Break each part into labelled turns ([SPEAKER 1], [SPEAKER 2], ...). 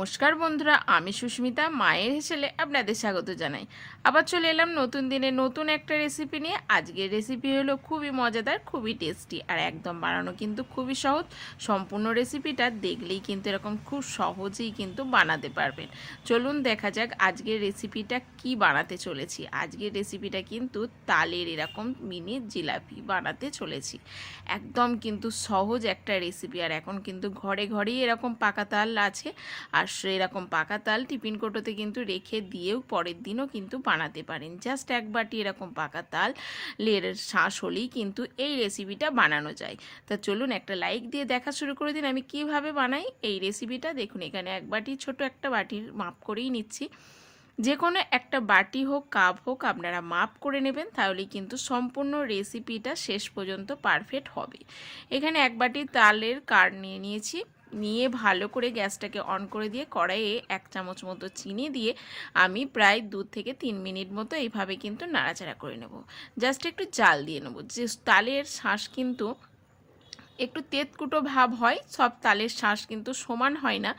[SPEAKER 1] নমস্কার বন্ধুরা, আমি সুস্মিতা মায়ের হেসেলে আপনাদের স্বাগত জানাই। আবার চলে এলাম নতুন দিনে নতুন একটা রেসিপি নিয়ে। আজকের রেসিপি হলো খুবই মজাদার, খুবই টেস্টি আর একদম বানানো কিন্তু খুবই সহজ। সম্পূর্ণ রেসিপিটা দেখলেই কিন্তু এরকম খুব সহজেই কিন্তু বানাতে পারবেন। চলুন দেখা যাক আজকের রেসিপিটা কি বানাতে চলেছি। আজকের রেসিপিটা কিন্তু তালের এরকম মিনি জিলাপি বানাতে চলেছি। একদম কিন্তু সহজ একটা রেসিপি। আর এখন কিন্তু ঘরে ঘরেই এরকম পাকা তাল আছে। আর এরকম পাকা তাল টিফিন কৌটোতে কিন্তু রেখে দিয়েও পরের দিনও কিন্তু বানাতে পারেন। জাস্ট এক বাটি এরকম পাকা তাল লের শাঁস হলেই কিন্তু এই রেসিপিটা বানানো যায়। তা চলুন একটা লাইক দিয়ে দেখা শুরু করে দিন আমি কিভাবে বানাই এই রেসিপিটা। দেখুন এখানে এক বাটি, ছোট একটা বাটির মাপ করেই নিচ্ছি। যে কোনো একটা বাটি হোক কাপ হোক আপনারা মাপ করে নেবেন, তাহলেই কিন্তু সম্পূর্ণ রেসিপিটা শেষ পর্যন্ত পারফেক্ট হবে। এখানে এক বাটি তালের কার নিয়ে নিয়েছি। নিয়ে ভালো করে গ্যাসটাকে অন করে দিয়ে কড়াইয়ে 1 চামচ মতো চিনি দিয়ে আমি প্রায় 2 থেকে 3 মিনিট মতো এইভাবে কিন্তু নাড়াচাড়া করে নেব। জাস্ট একটু জাল দিয়ে নেব। যে তালের শাঁস কিন্তু একটু তেতকুটো ভাব হয়, সব তালের শাঁস কিন্তু সমান হয় না।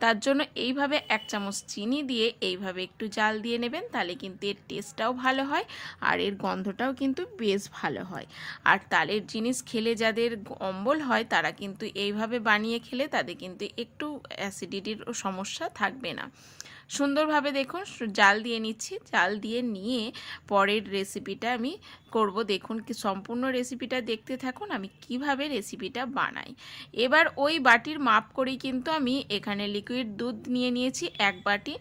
[SPEAKER 1] তার জন্য এইভাবে 1 চামচ চিনি দিয়ে এইভাবে একটু জাল দিয়ে নেবেন, তাহলে কিন্তু এর টেস্টটাও ভালো হয় আর এর গন্ধটাও কিন্তু বেশ ভালো হয়। আর তালের জিনিস খেলে যাদের অম্বল হয় তারা কিন্তু এইভাবে বানিয়ে খেলে তাদের কিন্তু একটু অ্যাসিডিটির সমস্যা থাকবে না। সুন্দরভাবে দেখুন জাল দিয়ে নিচ্ছি। জাল দিয়ে নিয়ে পরের রেসিপিটা আমি করব। দেখুন কি সম্পূর্ণ রেসিপিটা দেখতে থাকুন আমি কিভাবে রেসিপিটা বানাই। এবার ওই বাটির মাপ করেই কিন্তু আমি এখানে লিকুইড দুধ নিয়ে নিয়েছি 1 বাটি,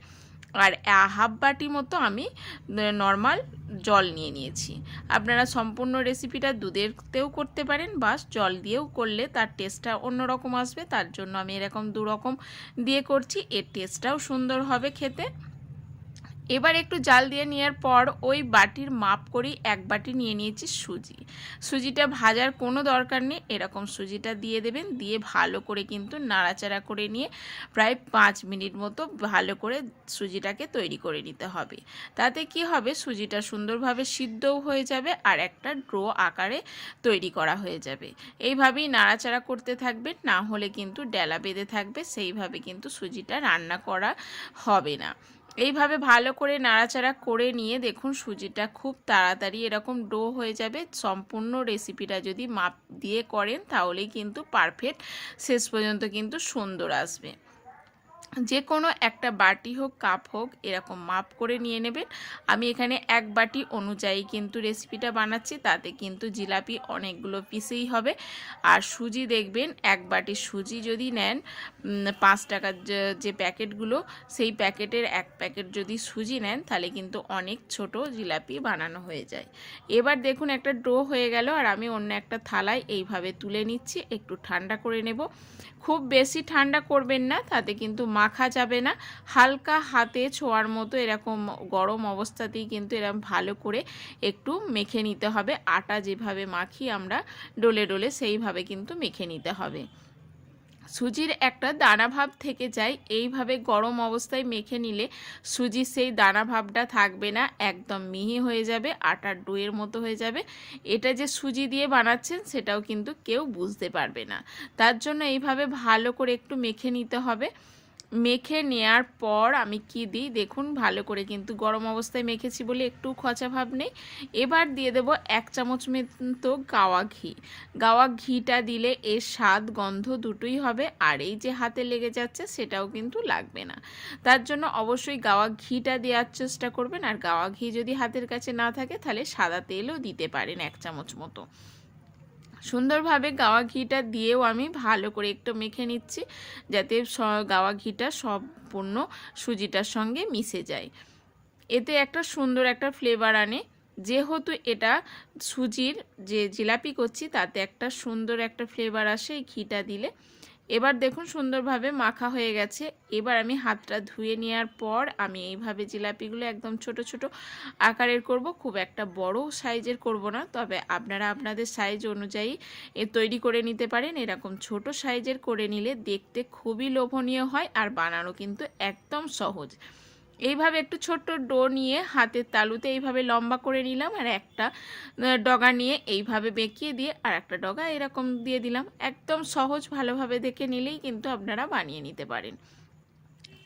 [SPEAKER 1] আর হাফ বাটি মতো আমি নর্মাল জল নিয়ে নিয়েছি। আপনারা সম্পূর্ণ রেসিপিটা দুধেরতেও করতে পারেন বা জল দিয়েও করলে তার টেস্টটা অন্যরকম আসবে। তার জন্য আমি এরকম দু রকম দিয়ে করছি, এর টেস্টটাও সুন্দর হবে খেতে। এবার একটু জাল দিয়ে নেওয়ার পর ওই বাটির মাপ করেই 1 বাটি নিয়ে নিয়েছি সুজি। সুজিটা ভাজার কোনো দরকার নেই, এরকম সুজিটা দিয়ে দেবেন। দিয়ে ভালো করে কিন্তু নাড়াচাড়া করে নিয়ে প্রায় 5 মিনিট মতো ভালো করে সুজিটাকে তৈরি করে নিতে হবে। তাতে কি হবে, সুজিটা সুন্দরভাবে সিদ্ধও হয়ে যাবে আর একটা ডো আকারে তৈরি করা হয়ে যাবে। এইভাবেই নাড়াচাড়া করতে থাকবেন, না হলে কিন্তু ডেলা বেঁধে থাকবে, সেইভাবে কিন্তু সুজিটা রান্না করা হবে না। এইভাবে ভালো করে নাড়াচাড়া করে নিয়ে দেখুন সুজিটা খুব তাড়াতাড়ি এরকম ডো হয়ে যাবে। সম্পূর্ণ রেসিপিটা যদি মাপ দিয়ে করেন তাহলেই কিন্তু পারফেক্ট শেষ পর্যন্ত কিন্তু সুন্দর আসবে। যে কোনো একটা বাটি হোক কাপ হোক এরকম মাপ করে নিয়ে নেবেন। আমি এখানে 1 বাটি অনুযায়ী কিন্তু রেসিপিটা বানাচ্ছি, তাতে কিন্তু জিলাপি অনেকগুলো পিসেই হবে। আর সুজি দেখবেন 1 বাটি সুজি যদি নেন 5 টাকার যে প্যাকেটগুলো, সেই প্যাকেটের 1 প্যাকেট যদি সুজি নেন তাহলে কিন্তু অনেক ছোট জিলাপি বানানো হয়ে যায়। এবার দেখুন একটা ডো হয়ে গেল আর আমি অন্য একটা থালায় এইভাবে তুলে নিচ্ছি, একটু ঠান্ডা করে নেব। খুব বেশি ঠান্ডা করবেন না, তাতে কিন্তু মাখা যাবে না। হালকা হাতে ছোঁয়ার মতো এরকম গরম অবস্থাতেই কিন্তু এরকম ভালো করে একটু মেখে নিতে হবে। আটা যেভাবে মাখি আমরা ডোলে ডোলে সেইভাবে কিন্তু মেখে নিতে হবে। সুজির একটা দানা ভাব থেকে যায়, এইভাবে গরম অবস্থায় মেখে নিলে সুজির সেই দানা ভাবটা থাকবে না, একদম মিহি হয়ে যাবে, আটার ডোয়ের মতো হয়ে যাবে। এটা যে সুজি দিয়ে বানাচ্ছেন সেটাও কিন্তু কেউ বুঝতে পারবে না। তার জন্য এইভাবে ভালো করে একটু মেখে নিতে হবে। মেখে নেয়ার পর আমি কি দিই দেখুন, ভালো করে কিন্তু গরম অবস্থায় মেখেছি বলে একটু খচা ভাব নেই। এবার দিয়ে দেব 1 চামচ মতো গাওয়া ঘি। গাওয়া ঘিটা দিলে এর স্বাদ গন্ধ দুটোই হবে, আর এই যে হাতে লেগে যাচ্ছে সেটাও কিন্তু লাগবে না। তার জন্য অবশ্যই গাওয়া ঘিটা দেওয়ার চেষ্টা করবেন। আর গাওয়া ঘি যদি হাতের কাছে না থাকে তাহলে সাদা তেলও দিতে পারেন 1 চামচ মতো। সুন্দরভাবে গাওয়া ঘিটা দিয়েও আমি ভালো করে একটু মেখে নিচ্ছি, যাতে গাওয়া ঘিটা সম্পূর্ণ সুজিটার সঙ্গে মিশে যায়। এতে একটা সুন্দর একটা ফ্লেভার আনে। যেহেতু এটা সুজির যে জিলাপি করছি তাতে একটা সুন্দর একটা ফ্লেভার আসে এই ঘিটা দিলে। এবার দেখুন সুন্দরভাবে মাখা হয়ে গেছে। এবার আমি হাতটা ধুয়ে নেওয়ার পর আমি এইভাবে জিলাপিগুলো একদম ছোট ছোট আকারের করব, খুব একটা বড় সাইজের করব না, তবে আপনারা আপনাদের সাইজ অনুযায়ী তৈরি করে নিতে পারেন। এরকম ছোট সাইজের করে নিলে দেখতে খুবই লোভনীয় হয় আর বানানো কিন্তু একদম সহজ। এইভাবে একটু ছোট্ট ডো নিয়ে হাতের তালুতে এইভাবে লম্বা করে নিলাম, আর একটা ডগা নিয়ে এইভাবে বেঁকিয়ে দিয়ে আর একটা ডগা এরকম দিয়ে দিলাম। একদম সহজ, ভালোভাবে দেখে নিলেই কিন্তু আপনারা বানিয়ে নিতে পারেন।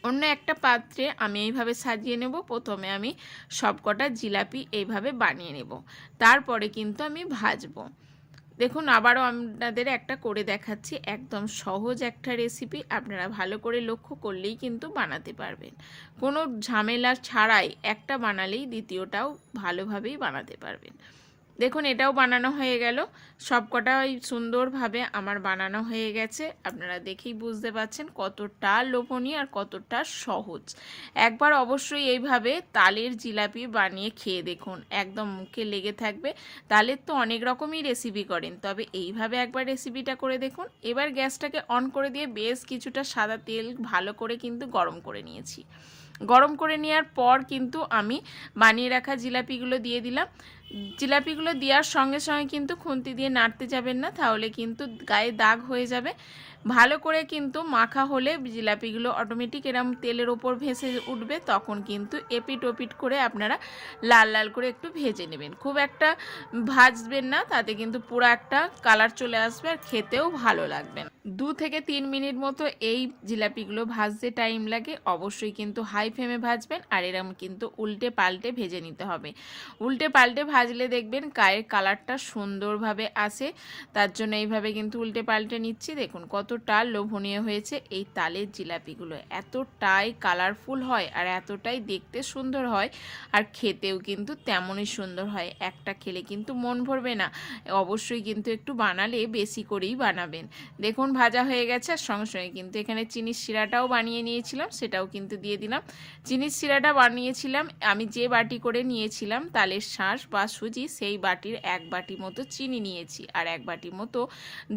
[SPEAKER 1] অন্য একটা পাত্রে আমি এইভাবে সাজিয়ে নেব। প্রথমে আমি সবকটা জিলাপি এইভাবে বানিয়ে নেব, তারপরে কিন্তু আমি ভাজবো। দেখুন আবারও আপনাদের একটা করে দেখাচ্ছি, একদম সহজ একটা রেসিপি, আপনারা ভালো করে লক্ষ্য করলেই কিন্তু বানাতে পারবেন। কোনো ঝামেলা ছাড়াই একটা বানালেই দ্বিতীয়টাও ভালোভাবেই বানাতে পারবেন। দেখুন এটাও বানানো হয়ে গেল, সবকটাই সুন্দরভাবে আমার বানানো হয়ে গেছে। আপনারা দেখেই বুঝতে পারছেন কতটা লোভনীয় আর কতটা সহজ। একবার অবশ্যই এইভাবে তালের জিলাপি বানিয়ে খেয়ে দেখুন, একদম মুখে লেগে থাকবে। তালের তো অনেক রকমই রেসিপি করেন, তবে এইভাবে একবার রেসিপিটা করে দেখুন। এবার গ্যাসটাকে অন করে দিয়ে বেশ কিছুটা সাদা তেল ভালো করে কিন্তু গরম করে নিয়েছি। গরম করে নেওয়ার পর কিন্তু আমি বানিয়ে রাখা জিলাপিগুলো দিয়ে দিলাম। জিলাপিগুলো দেওয়ার সঙ্গে সঙ্গে কিন্তু খুন্তি দিয়ে নাড়তে যাবেন না, তাহলে কিন্তু গায়ে দাগ হয়ে যাবে। ভালো করে কিন্তু মাখা হলে জিলাপিগুলো অটোমেটিক এরম তেলের ওপর ভেসে উঠবে, তখন কিন্তু এপিট ওপিট করে আপনারা লাল লাল করে একটু ভেজে নেবেন। খুব একটা ভাজবেন না, তাতে কিন্তু পুরো একটা কালার চলে আসবে আর খেতেও ভালো লাগবে না। 2 থেকে 3 মিনিট মতো এই জিলাপিগুলো ভাজতে টাইম লাগে। অবশ্যই কিন্তু হাই ফ্লেমে ভাজবেন, আর এরম কিন্তু উল্টে পাল্টে ভেজে নিতে হবে। উল্টে পাল্টে ভাজলে দেখবেন গায়ের কালারটা সুন্দরভাবে আসে, তার জন্য এইভাবে কিন্তু উল্টে পাল্টে নিচ্ছি। দেখুন কতটা লোভনীয় হয়েছে এই তালের জিলাপিগুলো, এতটাই কালারফুল হয় আর এতটাই দেখতে সুন্দর হয়, আর খেতেও কিন্তু তেমনই সুন্দর হয়। একটা খেলে কিন্তু মন ভরবে না, অবশ্যই কিন্তু একটু বানালে বেশি করেই বানাবেন। দেখুন ভাজা হয়ে গেছে, আর সঙ্গে সঙ্গে কিন্তু এখানে চিনির শিরাটাও বানিয়ে নিয়েছিলাম, সেটাও কিন্তু দিয়ে দিলাম। চিনির শিরাটা বানিয়েছিলাম আমি যে বাটি করে নিয়েছিলাম তালের শাঁস বা সুজি, সেই বাটির 1 বাটি মতো চিনি নিয়েছি আর 1 বাটি মতো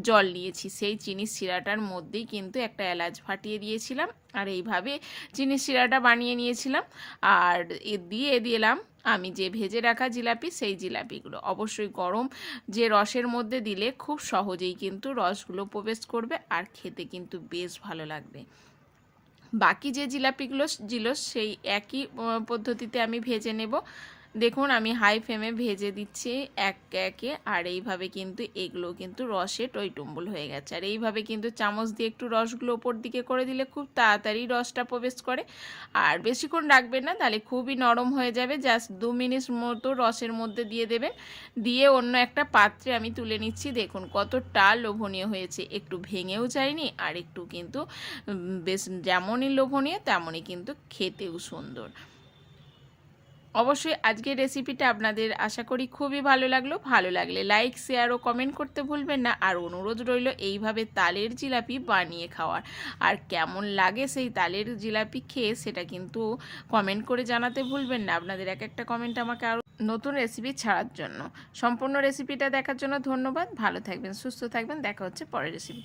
[SPEAKER 1] জল নিয়েছি। সেই চিনির শিরাটার মধ্যেই কিন্তু একটা এলাচ ফাটিয়ে দিয়েছিলাম, আর এইভাবে চিনির শিরাটা বানিয়ে নিয়েছিলাম। আর দিয়ে দিলাম আমি যে ভেজে রাখা জিলাপি, সেই জিলাপিগুলো অবশ্যই গরম যে রসের মধ্যে দিলে খুব সহজেই কিন্তু রসগুলো প্রবেশ করবে, আর খেতে কিন্তু বেশ ভালো লাগবে। বাকি যে জিলাপিগুলো ছিল সেই একই পদ্ধতিতে আমি ভেজে নেব। দেখুন আমি হাই ফ্লেমে ভেজে দিচ্ছি একে একে, আর এইভাবে কিন্তু এগুলো কিন্তু রসে টইটুম্বুল হয়ে গেছে। আর এইভাবে কিন্তু চামচ দিয়ে একটু রসগুলো ওপর দিকে করে দিলে খুব তাড়াতাড়ি রসটা প্রবেশ করে, আর বেশিক্ষণ রাখবেন না, তাহলে খুবই নরম হয়ে যাবে। জাস্ট 2 মিনিট মতো রসের মধ্যে দিয়ে দেবেন, দিয়ে অন্য একটা পাত্রে আমি তুলে নিচ্ছি। দেখুন কতটা লোভনীয় হয়েছে, একটু ভেঙেও যায়নি, আর একটু কিন্তু বেশ যেমনই লোভনীয় তেমনই কিন্তু খেতেও সুন্দর। অবশ্যই আজকের রেসিপিটা আপনাদের আশা করি খুবই ভালো লাগলো। ভালো লাগলে লাইক, শেয়ার ও কমেন্ট করতে ভুলবেন না। আর অনুরোধ রইল এইভাবে তালের জিলাপি বানিয়ে খাওয়ার, আর কেমন লাগে সেই তালের জিলাপি খেয়ে সেটা কিন্তু কমেন্ট করে জানাতে ভুলবেন না। আপনাদের এক একটা কমেন্ট আমাকে আরও নতুন রেসিপি ছাড়ার জন্য। সম্পূর্ণ রেসিপিটা দেখার জন্য ধন্যবাদ। ভালো থাকবেন, সুস্থ থাকবেন, দেখা হচ্ছে পরের রেসিপি।